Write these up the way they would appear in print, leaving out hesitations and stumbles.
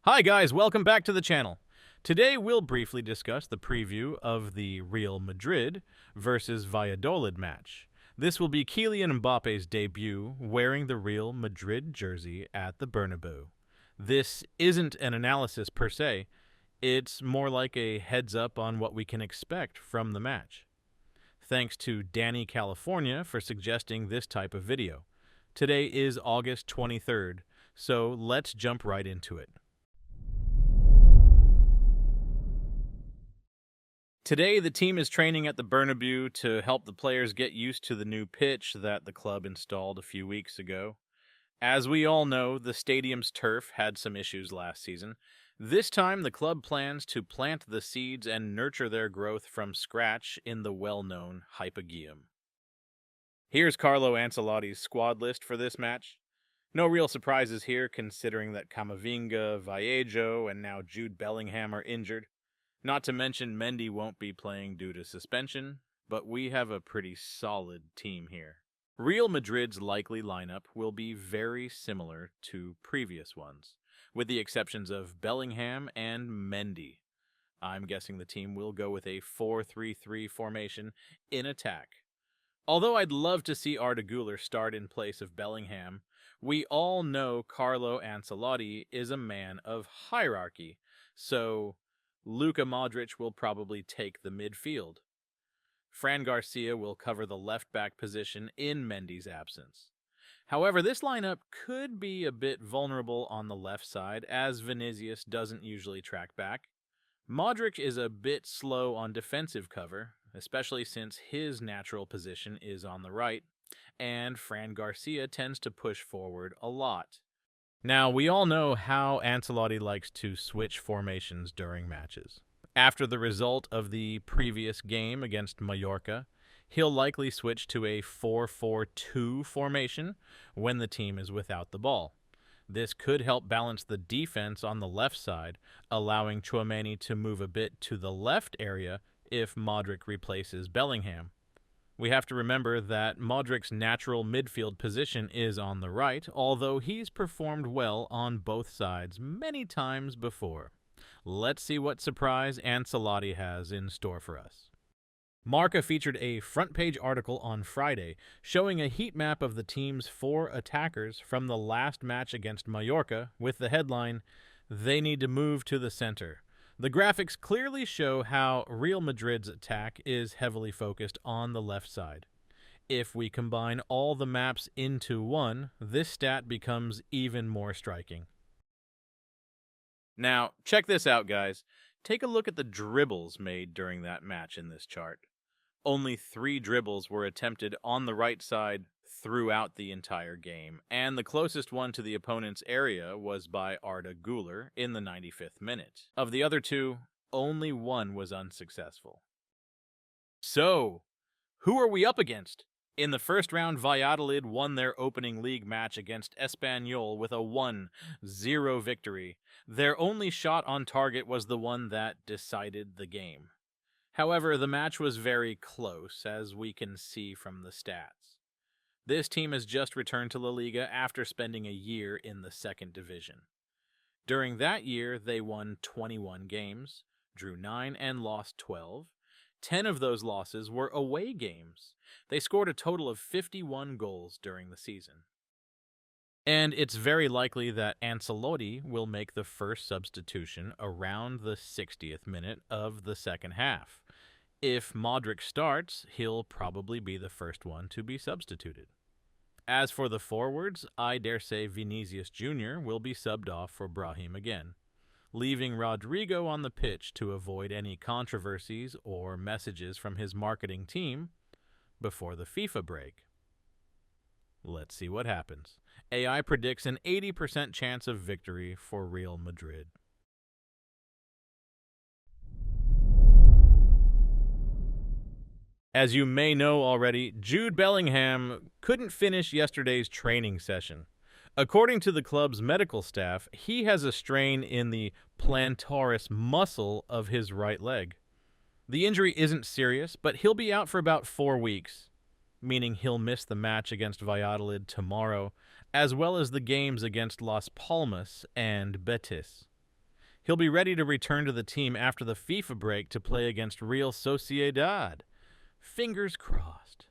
Hi guys, welcome back to the channel. Today we'll briefly discuss the preview of the Real Madrid versus Valladolid match. This will be Kylian Mbappe's debut wearing the Real Madrid jersey at the Bernabeu. This isn't an analysis per se, it's more like a heads up on what we can expect from the match. Thanks to Danny California for suggesting this type of video. Today is August 23rd, so let's jump right into it. Today, the team is training at the Bernabeu to help the players get used to the new pitch that the club installed a few weeks ago. As we all know, the stadium's turf had some issues last season. This time, the club plans to plant the seeds and nurture their growth from scratch in the well-known Hypogeum. Here's Carlo Ancelotti's squad list for this match. No real surprises here, considering that Camavinga, Vallejo, and now Jude Bellingham are injured. Not to mention Mendy won't be playing due to suspension, but we have a pretty solid team here. Real Madrid's likely lineup will be very similar to previous ones, with the exceptions of Bellingham and Mendy. I'm guessing the team will go with a 4-3-3 formation in attack. Although I'd love to see Arda Güler start in place of Bellingham, we all know Carlo Ancelotti is a man of hierarchy, so Luka Modric will probably take the midfield. Fran Garcia will cover the left-back position in Mendy's absence. However, this lineup could be a bit vulnerable on the left side, as Vinicius doesn't usually track back. Modric is a bit slow on defensive cover, especially since his natural position is on the right, and Fran Garcia tends to push forward a lot. Now, we all know how Ancelotti likes to switch formations during matches. After the result of the previous game against Mallorca, he'll likely switch to a 4-4-2 formation when the team is without the ball. This could help balance the defense on the left side, allowing Tchouaméni to move a bit to the left area if Modric replaces Bellingham. We have to remember that Modric's natural midfield position is on the right, although he's performed well on both sides many times before. Let's see what surprise Ancelotti has in store for us. Marca featured a front-page article on Friday showing a heat map of the team's 4 attackers from the last match against Mallorca with the headline, "They need to move to the center." The graphics clearly show how Real Madrid's attack is heavily focused on the left side. If we combine all the maps into one, this stat becomes even more striking. Now, check this out, guys. Take a look at the dribbles made during that match in this chart. Only 3 dribbles were attempted on the right side throughout the entire game, and the closest one to the opponent's area was by Arda Güler in the 95th minute. Of the other 2, only 1 was unsuccessful. So, who are we up against? In the first round, Valladolid won their opening league match against Espanyol with a 1-0 victory. Their only shot on target was the one that decided the game. However, the match was very close, as we can see from the stats. This team has just returned to La Liga after spending a year in the second division. During that year, they won 21 games, drew 9, and lost 12. 10 of those losses were away games. They scored a total of 51 goals during the season. And it's very likely that Ancelotti will make the first substitution around the 60th minute of the second half. If Modric starts, he'll probably be the first one to be substituted. As for the forwards, I dare say Vinicius Jr. will be subbed off for Brahim again, leaving Rodrigo on the pitch to avoid any controversies or messages from his marketing team before the FIFA break. Let's see what happens. AI predicts an 80% chance of victory for Real Madrid. As you may know already, Jude Bellingham couldn't finish yesterday's training session. According to the club's medical staff, he has a strain in the plantaris muscle of his right leg. The injury isn't serious, but he'll be out for about 4 weeks, meaning he'll miss the match against Valladolid tomorrow, as well as the games against Las Palmas and Betis. He'll be ready to return to the team after the FIFA break to play against Real Sociedad. Fingers crossed.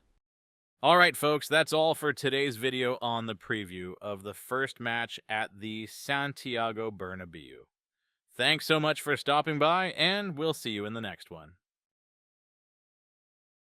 All right, folks, that's all for today's video on the preview of the first match at the Santiago Bernabeu. Thanks so much for stopping by, and we'll see you in the next one.